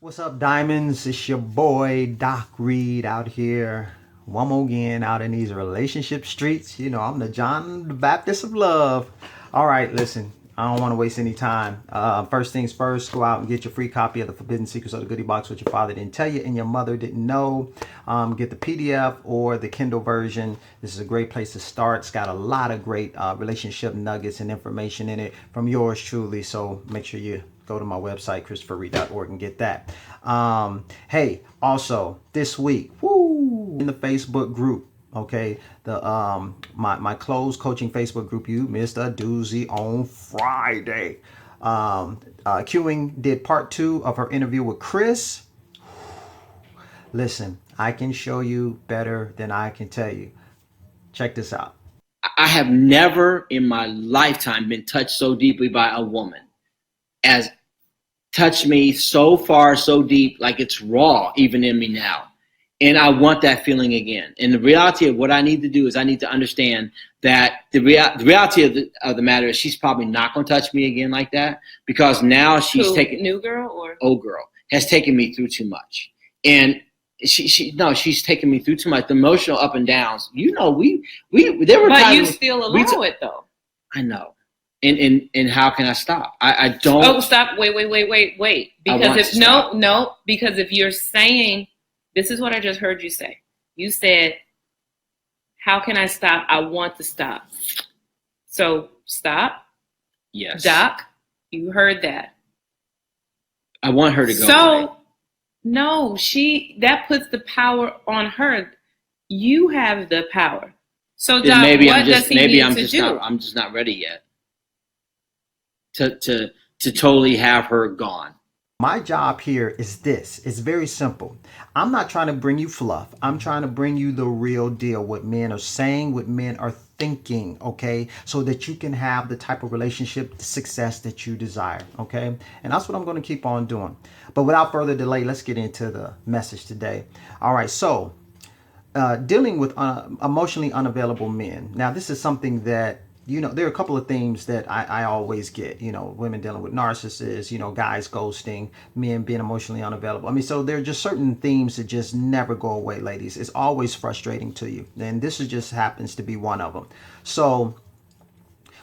What's up, diamonds? It's your boy Doc Reid out here, one more again out in these relationship streets. I'm the John the Baptist of love. All right, listen, I don't want to waste any time. First things first, go out and get your free copy of the Forbidden Secrets of the Goodie Box, what your father didn't tell you and your mother didn't know. Get the PDF or the Kindle version. This is a great place to start. It's got a lot of great relationship nuggets and information in it from yours truly. So make sure you go to my website, christopherreid.org, and get that. Hey, also this week, in the Facebook group, okay, the my closed coaching Facebook group, you missed a doozy on Friday. Queuing did part 2 of her interview with Chris. Listen, I can show you better than I can tell you. Check this out. I have never in my lifetime been touched so deeply by a woman as touched me so far, so deep, like it's raw even in me now. And I want that feeling again. And the reality of what I need to do is I need to understand that the reality of the matter is she's probably not going to touch me again like that, because now she's taken new girl or old girl has taken me through too much. And she's taken me through too much. The emotional up and downs. We there were but times you still allow it though. I know. And how can I stop? I don't. Oh, stop! Wait! Because because if you're saying, this is what I just heard you say. You said, "How can I stop? I want to stop." So stop. Yes, Doc, you heard that. I want her to go. So no, that puts the power on her. You have the power. So Doc, what does he need to do? I'm just not ready yet to totally have her gone. My job here is this. It's very simple. I'm not trying to bring you fluff. I'm trying to bring you the real deal, what men are saying, what men are thinking, okay? So that you can have the type of relationship success that you desire, okay? And that's what I'm going to keep on doing. But without further delay, let's get into the message today. All right, so dealing with emotionally unavailable men. Now, this is something that there are a couple of themes that I always get, women dealing with narcissists, guys ghosting, men being emotionally unavailable. I mean, so there are just certain themes that just never go away, ladies. It's always frustrating to you. And this just happens to be one of them. So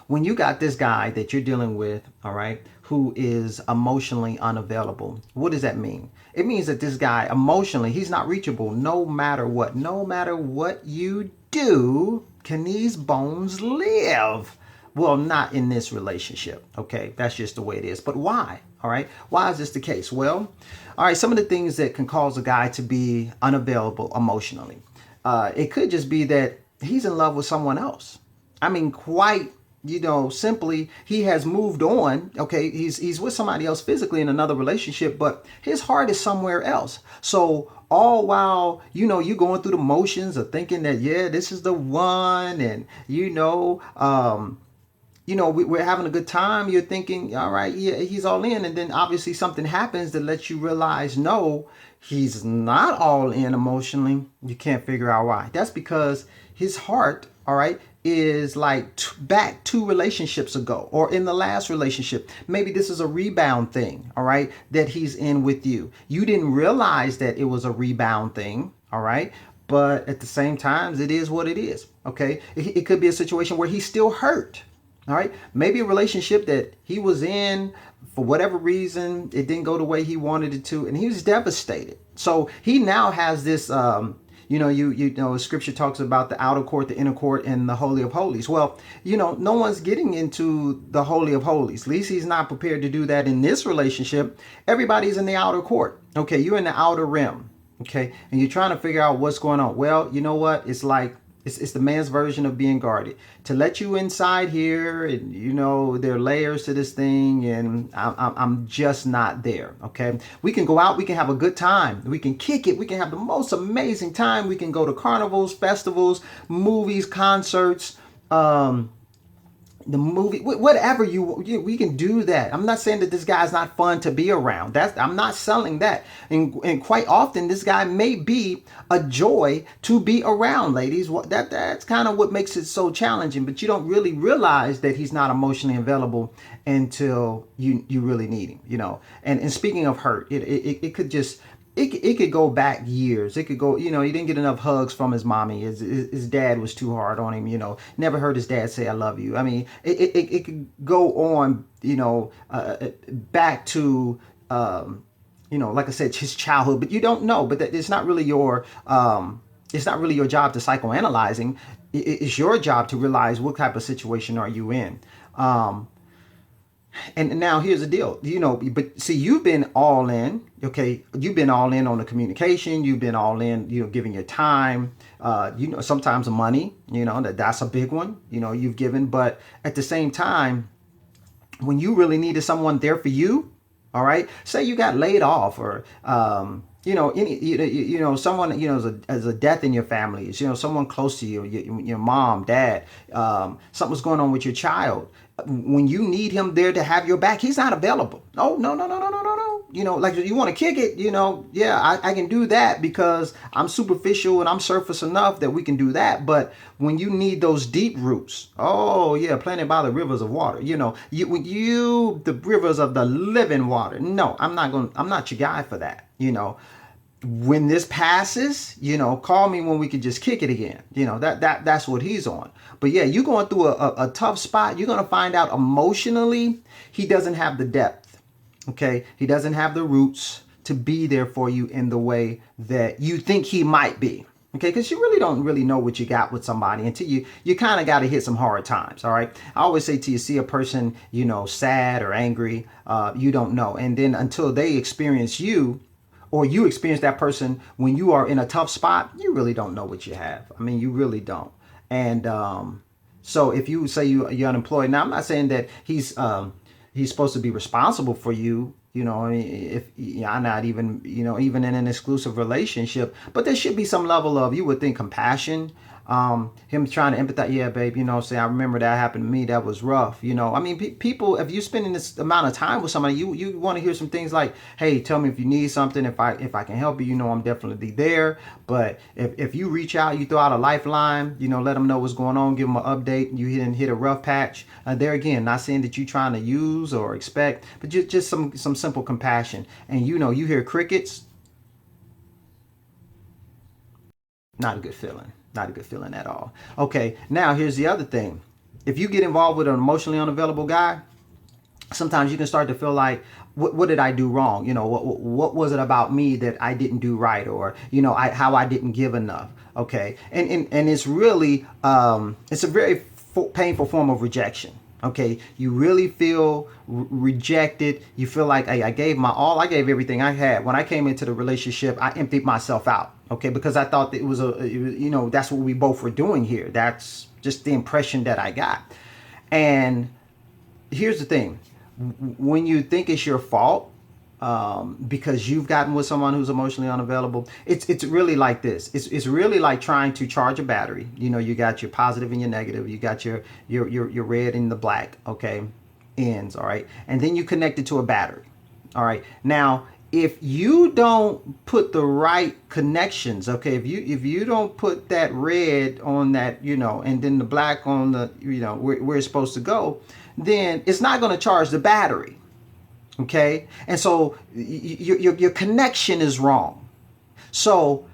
when you got this guy that you're dealing with, all right, who is emotionally unavailable, what does that mean? It means that this guy emotionally, he's not reachable no matter what. No matter what you do, can these bones live? Well, not in this relationship. Okay, that's just the way it is. But why? All right, why is this the case? Well, all right, some of the things that can cause a guy to be unavailable emotionally. It could just be that he's in love with someone else. I mean, quite simply, he has moved on. Okay, he's with somebody else physically in another relationship, but his heart is somewhere else. So all while you going through the motions of thinking that, yeah, this is the one, and we're having a good time. You're thinking, all right, yeah, he's all in, and then obviously something happens that lets you realize, no, he's not all in emotionally. You can't figure out why. That's because his heart, all right, is like back 2 relationships ago, or in the last relationship. Maybe this is a rebound thing, all right, that he's in with you. You didn't realize that it was a rebound thing, all right, but at the same time, it is what it is, okay? It could be a situation where he's still hurt, all right? Maybe a relationship that he was in, for whatever reason, it didn't go the way he wanted it to, and he was devastated. So he now has this scripture talks about the outer court, the inner court, and the Holy of Holies. Well, no one's getting into the Holy of Holies. At least he's not prepared to do that in this relationship. Everybody's in the outer court. Okay, you're in the outer rim. Okay, and you're trying to figure out what's going on. Well, you know what? It's like, it's the man's version of being guarded. To let you inside here, and there are layers to this thing, and I'm just not there. Okay, we can go out, we can have a good time, we can kick it, we can have the most amazing time. We can go to carnivals, festivals, movies, concerts, the movie, whatever we can do that. I'm not saying that this guy's not fun to be around. I'm not selling that. And quite often this guy may be a joy to be around, ladies. That's kind of what makes it so challenging. But you don't really realize that he's not emotionally available until you really need him, And speaking of hurt, it could just it could go back years. It could go, he didn't get enough hugs from his mommy. His dad was too hard on him, never heard his dad say, I love you. I mean, it could go on, back to, like I said, his childhood, but you don't know, but it's not really your job to psychoanalyzing. It's your job to realize what type of situation are you in. And now here's the deal, but see, you've been all in, okay? You've been all in on the communication. You've been all in, giving your time, sometimes money, that's a big one, you've given. But at the same time, when you really needed someone there for you, all right, say you got laid off or, someone, as a death in your family, someone close to you, your mom, dad, something's going on with your child. When you need him there to have your back, he's not available. Oh, no. Like you want to kick it, yeah, I can do that because I'm superficial and I'm surface enough that we can do that. But when you need those deep roots, oh yeah, planted by the rivers of water, the rivers of the living water. No, I'm not your guy for that, When this passes, call me when we can just kick it again. That's what he's on. But yeah, you're going through a tough spot. You're going to find out emotionally he doesn't have the depth. Okay, he doesn't have the roots to be there for you in the way that you think he might be. Okay, because you really don't really know what you got with somebody until you kind of got to hit some hard times. All right, I always say to you, see a person, sad or angry, you don't know, and then until they experience you, or you experience that person when you are in a tough spot, you really don't know what you have. I mean, you really don't. And so if you say you're unemployed, now I'm not saying that he's supposed to be responsible for you. I mean, if I'm not even, even in an exclusive relationship, but there should be some level of, you would think, compassion. Him trying to empathize. Yeah, babe, say, I remember that happened to me. That was rough. I mean, people, if you're spending this amount of time with somebody, you want to hear some things like, hey, tell me if you need something. If I can help you, I'm definitely there. But if you reach out, you throw out a lifeline, let them know what's going on, give them an update. You hit a rough patch. There again, not saying that you're trying to use or expect, but just some simple compassion. And you hear crickets. Not a good feeling. Not a good feeling at all. Okay, now here's the other thing. If you get involved with an emotionally unavailable guy, sometimes you can start to feel like, what did I do wrong? What was it about me that I didn't do right? Or, how I didn't give enough. Okay, and it's really, it's a very painful form of rejection. Okay, you really feel rejected. You feel like, hey, I gave my all. I gave everything I had. When I came into the relationship, I emptied myself out. Okay, because I thought that it was that's what we both were doing here. That's just the impression that I got. And here's the thing. When you think it's your fault, because you've gotten with someone who's emotionally unavailable, it's really like this. It's really like trying to charge a battery. You got your positive and your negative. You got your red and the black, okay, ends, all right, and then you connect it to a battery, all right. Now, if you don't put the right connections, okay, if you don't put that red on that, and then the black on the, where it's supposed to go, then it's not going to charge the battery. Okay, and so your connection is wrong. So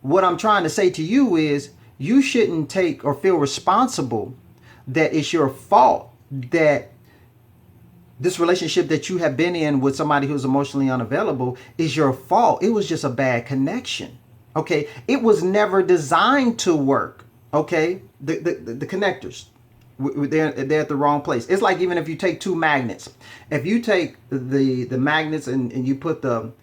what I'm trying to say to you is, you shouldn't take or feel responsible that it's your fault that this relationship that you have been in with somebody who's emotionally unavailable is your fault. It was just a bad connection. Okay, it was never designed to work. Okay, the connectors, they're at the wrong place. It's like, even if you take two magnets, if you take the magnets and you put the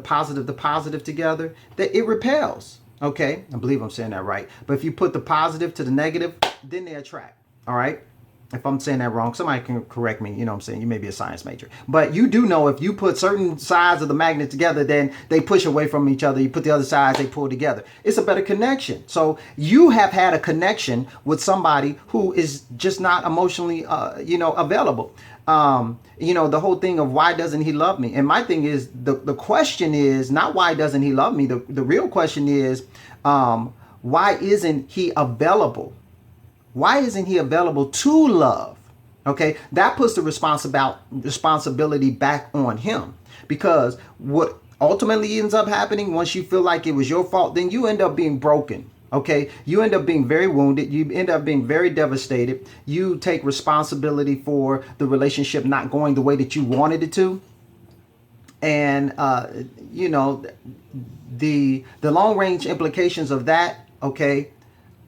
positive together, that it repels. Okay, I believe I'm saying that right. But if you put the positive to the negative, then they attract. All right. if I'm saying that wrong, somebody can correct me. You know what I'm saying? You may be a science major. But you do know if you put certain sides of the magnet together, then they push away from each other. You put the other sides, they pull together. It's a better connection. So you have had a connection with somebody who is just not emotionally, available. The whole thing of why doesn't he love me? And my thing is, the question is not why doesn't he love me? The real question is, why isn't he available? Why isn't he available to love? Okay, that puts the responsibility back on him, because what ultimately ends up happening once you feel like it was your fault, then you end up being broken. Okay, you end up being very wounded. You end up being very devastated. You take responsibility for the relationship not going the way that you wanted it to, and the long range implications of that. Okay,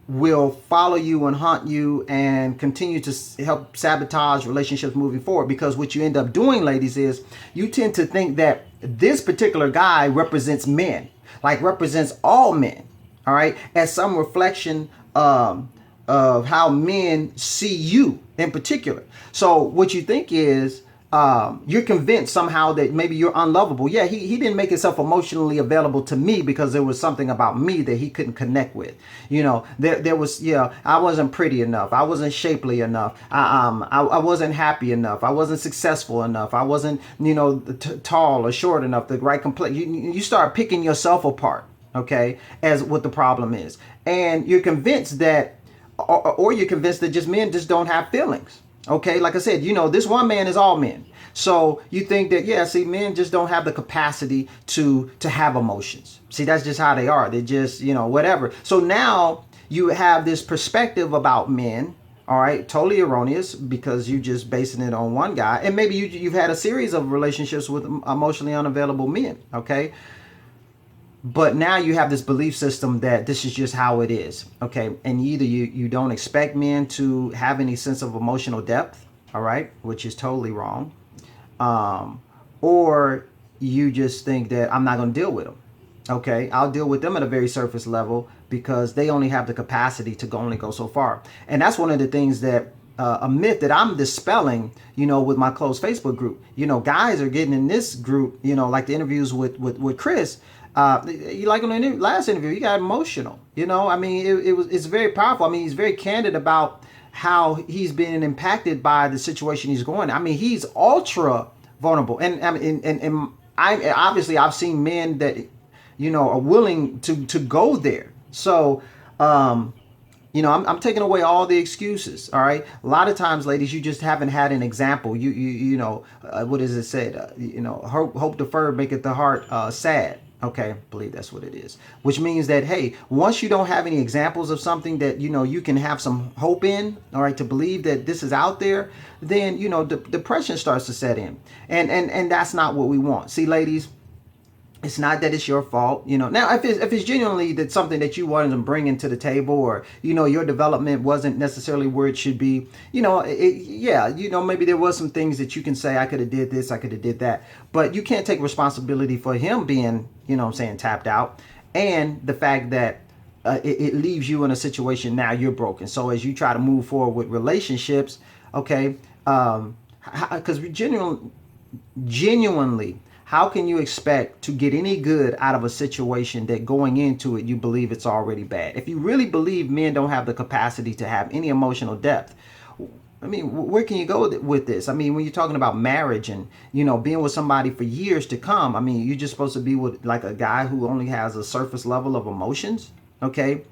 will follow you and haunt you and continue to help sabotage relationships moving forward. Because what you end up doing, ladies, is you tend to think that this particular guy represents men, like represents all men, all right, as some reflection of how men see you in particular. So what you think is, you're convinced somehow that maybe you're unlovable. Yeah, he didn't make himself emotionally available to me because there was something about me that he couldn't connect with. There was, I wasn't pretty enough. I wasn't shapely enough. I wasn't happy enough. I wasn't successful enough. I wasn't, tall or short enough. The right complexion. You start picking yourself apart, okay, as what the problem is. And you're convinced that, or you're convinced that men just don't have feelings. Okay, like I said, this one man is all men. So you think that, men just don't have the capacity to have emotions. See, that's just how they are. They just, whatever. So now you have this perspective about men, all right, totally erroneous, because you just basing it on one guy. And maybe you've had a series of relationships with emotionally unavailable men, okay? But now you have this belief system that this is just how it is, okay? And either you don't expect men to have any sense of emotional depth, all right, which is totally wrong, or you just think that I'm not going to deal with them, okay? I'll deal with them at a very surface level because they only have the capacity to only go so far. And that's one of the things that a myth that I'm dispelling, with my closed Facebook group. Guys are getting in this group, like the interviews with Chris. Like on the last interview, he got emotional. It's very powerful. He's very candid about how he's been impacted by the situation he's going. He's ultra vulnerable, and I obviously I've seen men that are willing to go there. So I'm taking away all the excuses. All right. A lot of times, ladies, you just haven't had an example. What is it said? Hope deferred maketh the heart sad. Okay, I believe that's what it is. Which means that, hey, once you don't have any examples of something that, you can have some hope in, all right, to believe that this is out there, then, depression starts to set in. And that's not what we want. See, ladies, it's not that it's your fault, Now, if it's genuinely that something that you wanted to bring into the table, or your development wasn't necessarily where it should be, maybe there was some things that you can say, I could have did this, I could have did that, but you can't take responsibility for him being, tapped out, and the fact that it leaves you in a situation now you're broken. So as you try to move forward with relationships, okay, because genuinely. How can you expect to get any good out of a situation that going into it, you believe it's already bad? If you really believe men don't have the capacity to have any emotional depth, where can you go with this? When you're talking about marriage and, being with somebody for years to come, you're just supposed to be with like a guy who only has a surface level of emotions. Okay.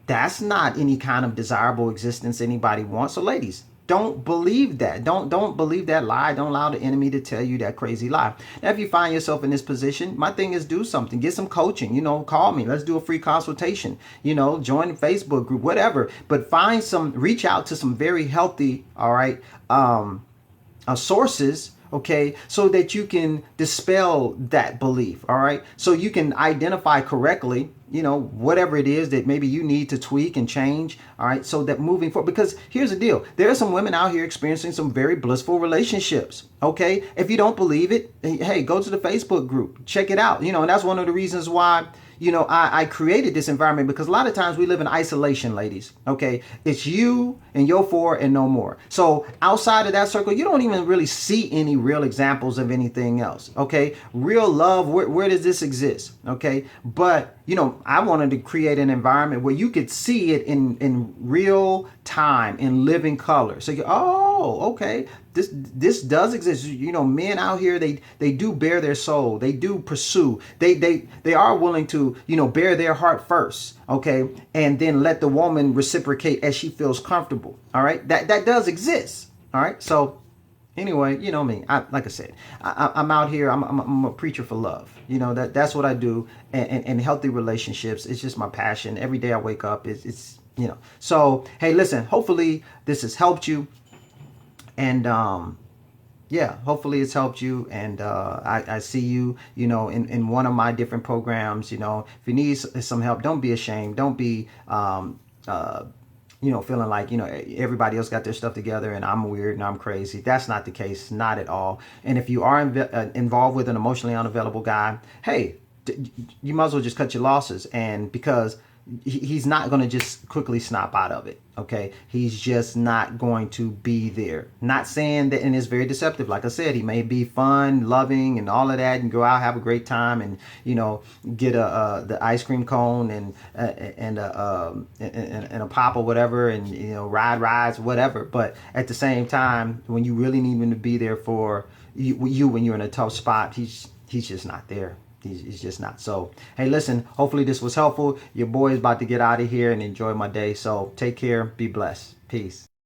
That's not any kind of desirable existence anybody wants. So ladies, don't believe that. Don't believe that lie. Don't allow the enemy to tell you that crazy lie. Now, if you find yourself in this position, my thing is do something. Get some coaching. Call me. Let's do a free consultation. Join the Facebook group, whatever. But reach out to some very healthy, all right, sources, okay, so that you can dispel that belief, all right? So you can identify correctly, whatever it is that maybe you need to tweak and change. All right. So that moving forward, because here's the deal. There are some women out here experiencing some very blissful relationships. Okay. If you don't believe it, hey, go to the Facebook group, check it out. And that's one of the reasons why, I created this environment, because a lot of times we live in isolation, ladies. Okay. It's you and your four and no more. So outside of that circle, you don't even really see any real examples of anything else. Okay. Real love, where does this exist? Okay. But, I wanted to create an environment where you could see it in real time, in living color. So okay. This does exist. Men out here, they do bear their soul. They do pursue. They are willing to, bear their heart first. Okay. And then let the woman reciprocate as she feels comfortable. All right. That does exist. All right. So anyway, me. Like I said, I'm out here. I'm a preacher for love. That's what I do. And healthy relationships. It's just my passion. Every day I wake up, it's. So hey, listen. Hopefully this has helped you. And hopefully it's helped you. And I see you, in one of my different programs. If you need some help, don't be ashamed. Don't be feeling like, everybody else got their stuff together and I'm weird and I'm crazy. That's not the case. Not at all. And if you are involved with an emotionally unavailable guy, hey, you might as well just cut your losses. And because he's not going to just quickly snap out of it. Okay. He's just not going to be there. Not saying that, and it's very deceptive. Like I said, he may be fun, loving, and all of that, and go out, have a great time, and get the ice cream cone and a pop or whatever, and ride rides, whatever. But at the same time, when you really need him to be there for you when you're in a tough spot, he's just not there. He's just not. So, hey, listen, hopefully this was helpful. Your boy is about to get out of here and enjoy my day. So take care. Be blessed. Peace.